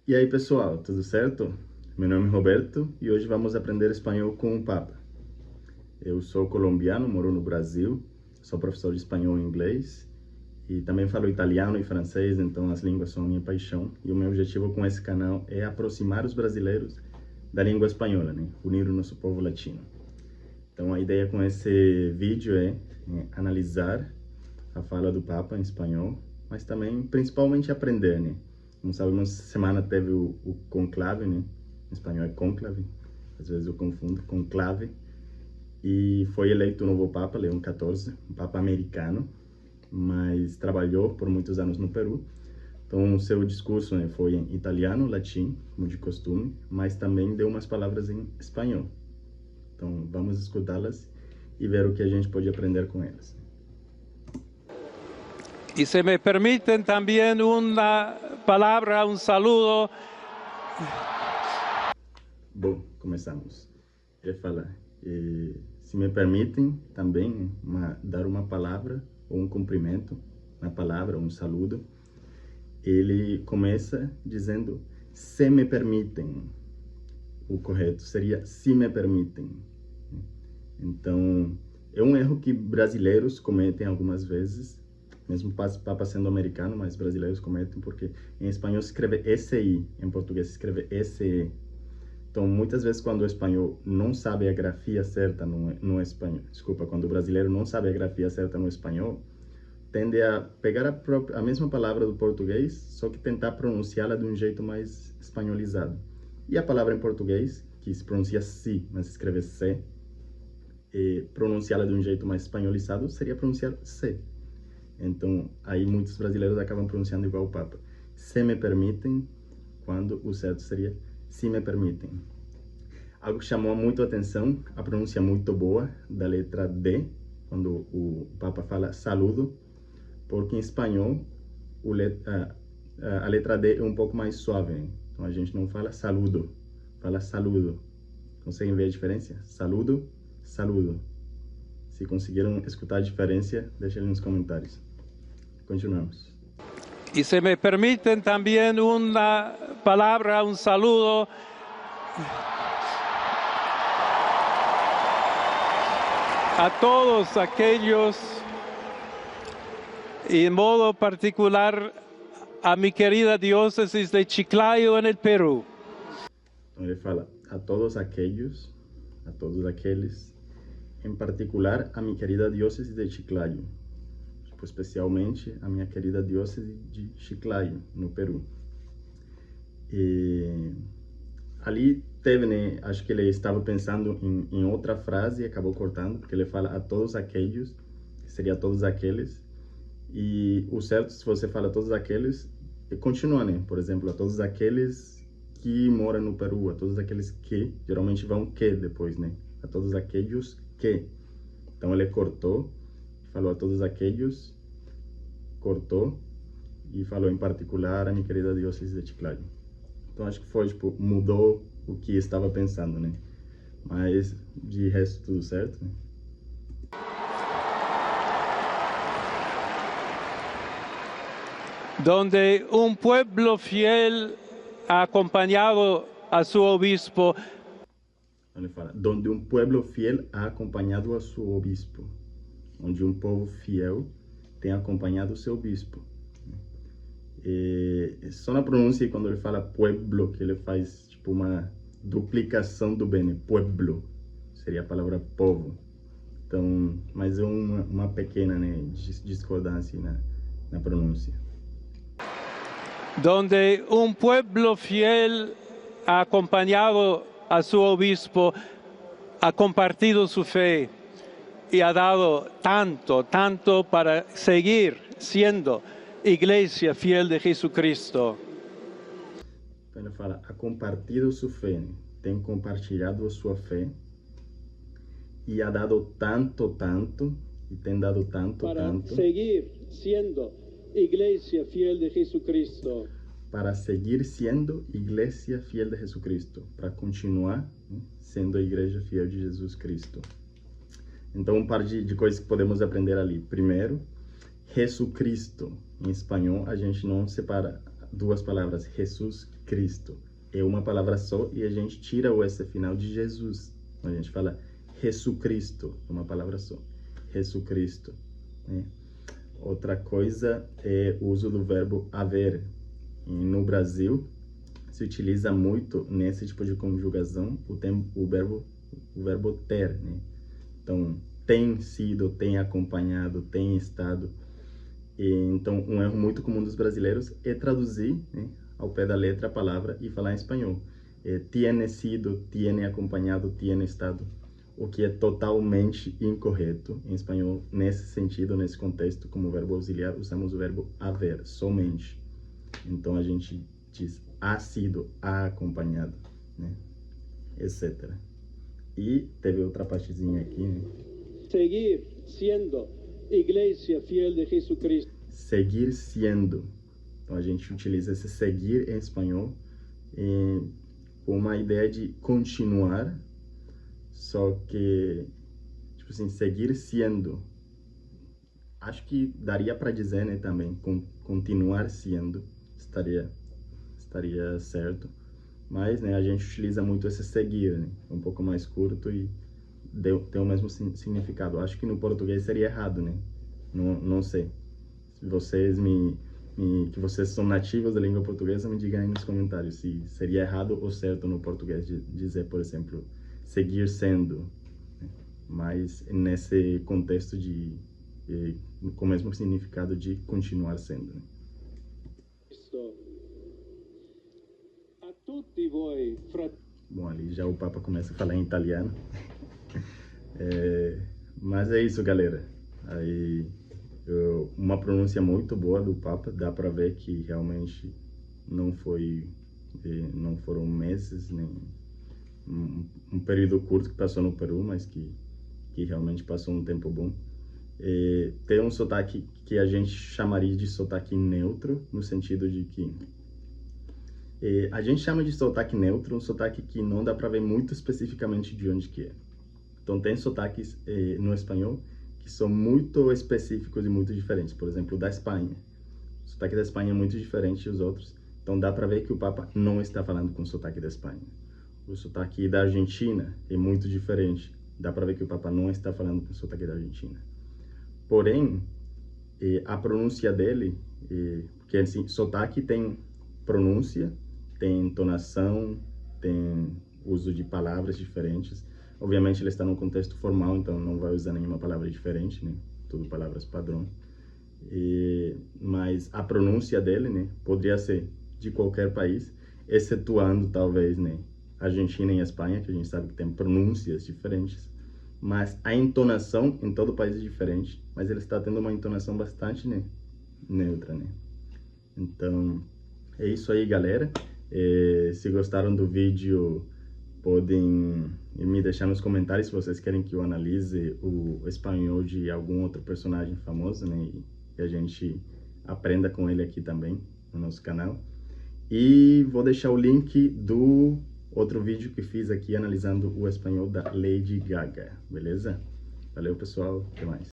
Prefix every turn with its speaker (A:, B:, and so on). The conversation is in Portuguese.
A: E aí, pessoal, tudo certo? Meu nome é Roberto e hoje vamos aprender espanhol com o Papa. Eu sou colombiano, moro no Brasil, sou professor de espanhol e inglês e também falo italiano e francês, então as línguas são minha paixão. E o meu objetivo com esse canal é aproximar os brasileiros da língua espanhola, né? Unir o nosso povo latino. Então a ideia com esse vídeo é analisar a fala do Papa em espanhol, mas também, principalmente, aprender, né? Como sabemos, semana teve o conclave, né? Em espanhol é conclave, às vezes eu confundo, conclave. E foi eleito o novo Papa, Leão XIV, um Papa americano, mas trabalhou por muitos anos no Peru. Então, o seu discurso, né, foi em italiano, latim, como de costume, mas também deu umas palavras em espanhol. Então, vamos escutá-las e ver o que a gente pode aprender com elas.
B: Y se me permiten también una palabra, un saludo.
A: Bom, começamos. Ele fala, se me permitem também dar uma palavra ou um cumprimento, uma palavra, um saludo. Ele começa dizendo, se me permitem. O correto seria, se me permitem. Então, é um erro que brasileiros cometem algumas vezes, mesmo Papa sendo americano, mas brasileiros cometem, porque em espanhol se escreve SI, em português se escreve SE. Então, muitas vezes, quando o espanhol não sabe a grafia certa no espanhol, quando o brasileiro não sabe a grafia certa no espanhol, tende a pegar a mesma palavra do português, só que tentar pronunciá-la de um jeito mais espanholizado. E a palavra em português, que se pronuncia si, mas se escreve se, pronunciá-la de um jeito mais espanholizado seria pronunciar se. Então, aí muitos brasileiros acabam pronunciando igual o Papa. Se me permitem, quando o certo seria se me permitem. Algo que chamou muito a atenção, a pronúncia muito boa da letra D, quando o Papa fala saludo, porque em espanhol a letra D é um pouco mais suave, hein? Então a gente não fala saludo, fala saludo. Conseguem ver a diferença? Saludo, saludo. Se conseguiram escutar a diferença, deixem nos comentários. Continuamos.
B: Y se me permiten también una palabra, un saludo. A todos aquellos, y en modo particular a mi querida diócesis de Chiclayo en el Perú.
A: Então ele fala a todos aqueles, em particular a minha querida diócese de Chiclayo, especialmente a minha querida diócese de Chiclayo, no Peru. E ali teve, né, acho que ele estava pensando em outra frase e acabou cortando, porque ele fala a todos aqueles, que seria todos aqueles, e o certo, se você fala todos aqueles, continua, né? Por exemplo, a todos aqueles que moram no Peru, a todos aqueles que, geralmente vão que depois, né? A todos aqueles que. Então ele cortou, falou a todos aqueles, cortou e falou em particular a minha querida diócese de Chiclayo. Então acho que foi, tipo, mudou o que estava pensando, né? Mas de resto tudo certo, né?
B: Donde un pueblo fiel ha acompañado a su obispo.
A: Ele fala, donde um pueblo fiel ha acompanhado a seu obispo. Onde um povo fiel tem acompanhado o seu bispo. E só na pronúncia, quando ele fala pueblo, que ele faz tipo uma duplicação do bene, pueblo, seria a palavra povo. Então, mas é uma pequena, né, discordância na pronúncia.
B: Donde un pueblo fiel ha acompañado a su obispo, ha compartido su fe y ha dado tanto para seguir siendo iglesia fiel de Jesucristo.
A: Então ele fala, ha compartido sua fé, né? Tem compartilhado a sua fé e ha dado tanto, e tem dado tanto,
B: para seguir siendo iglesia fiel de Jesucristo.
A: Para seguir sendo igreja fiel de Jesucristo, para continuar, né, sendo a igreja fiel de Jesus Cristo. Então, um par de coisas que podemos aprender ali. Primeiro, Jesucristo. Em espanhol, a gente não separa duas palavras, Jesus Cristo. É uma palavra só e a gente tira o S final de Jesus. A gente fala Jesucristo, uma palavra só. Jesucristo, né? Outra coisa é o uso do verbo haver. E no Brasil, se utiliza muito nesse tipo de conjugação o verbo ter, né? Então, tem sido, tem acompanhado, tem estado. E, então, um erro muito comum dos brasileiros é traduzir, né, ao pé da letra a palavra e falar em espanhol. Tiene sido, tiene acompanhado, tiene estado. O que é totalmente incorreto em espanhol, nesse sentido, nesse contexto, como verbo auxiliar, usamos o verbo haver, somente. Então, a gente diz ha sido, ha acompanhado, né, etc. E teve outra partezinha aqui, né?
C: Seguir siendo iglesia fiel de Jesucristo.
A: Seguir siendo. Então, a gente utiliza esse seguir em espanhol com uma ideia de continuar, só que, tipo assim, seguir sendo. Acho que daria para dizer, né, também, continuar sendo, estaria certo. Mas, né, a gente utiliza muito esse seguir, né, um pouco mais curto e tem o mesmo significado. Acho que no português seria errado, né? Não sei. Se vocês que vocês são nativos da língua portuguesa, me digam aí nos comentários se seria errado ou certo no português de dizer, por exemplo, seguir sendo, né? Mas nesse contexto com o mesmo significado de continuar sendo, né?
C: A tutti voi,
A: Bom, ali já o Papa começa a falar em italiano. Mas é isso, galera. Aí, uma pronúncia muito boa do Papa, dá para ver que realmente não foram meses, nem um período curto que passou no Peru, mas que realmente passou um tempo bom. Tem um sotaque que a gente chamaria de sotaque neutro, no sentido de que a gente chama de sotaque neutro um sotaque que não dá para ver muito especificamente de onde que é. Então, tem sotaques no espanhol que são muito específicos e muito diferentes. Por exemplo, da Espanha. O sotaque da Espanha é muito diferente dos outros. Então, dá para ver que o Papa não está falando com o sotaque da Espanha. O sotaque da Argentina é muito diferente. Dá para ver que o Papa não está falando com o sotaque da Argentina. Porém, a pronúncia dele, porque assim, sotaque tem pronúncia, tem entonação, tem uso de palavras diferentes. Obviamente ele está num contexto formal, então não vai usar nenhuma palavra diferente, né? Tudo palavras padrão. Mas a pronúncia dele, né, poderia ser de qualquer país, excetuando talvez, né, Argentina e Espanha, que a gente sabe que tem pronúncias diferentes. Mas a entonação em todo o país é diferente, mas ele está tendo uma entonação bastante, né, neutra, né? Então, é isso aí, galera. Se gostaram do vídeo, podem me deixar nos comentários se vocês querem que eu analise o espanhol de algum outro personagem famoso, né? E a gente aprenda com ele aqui também, no nosso canal. E vou deixar o link do outro vídeo que fiz aqui analisando o espanhol da Lady Gaga, beleza? Valeu, pessoal. Até mais.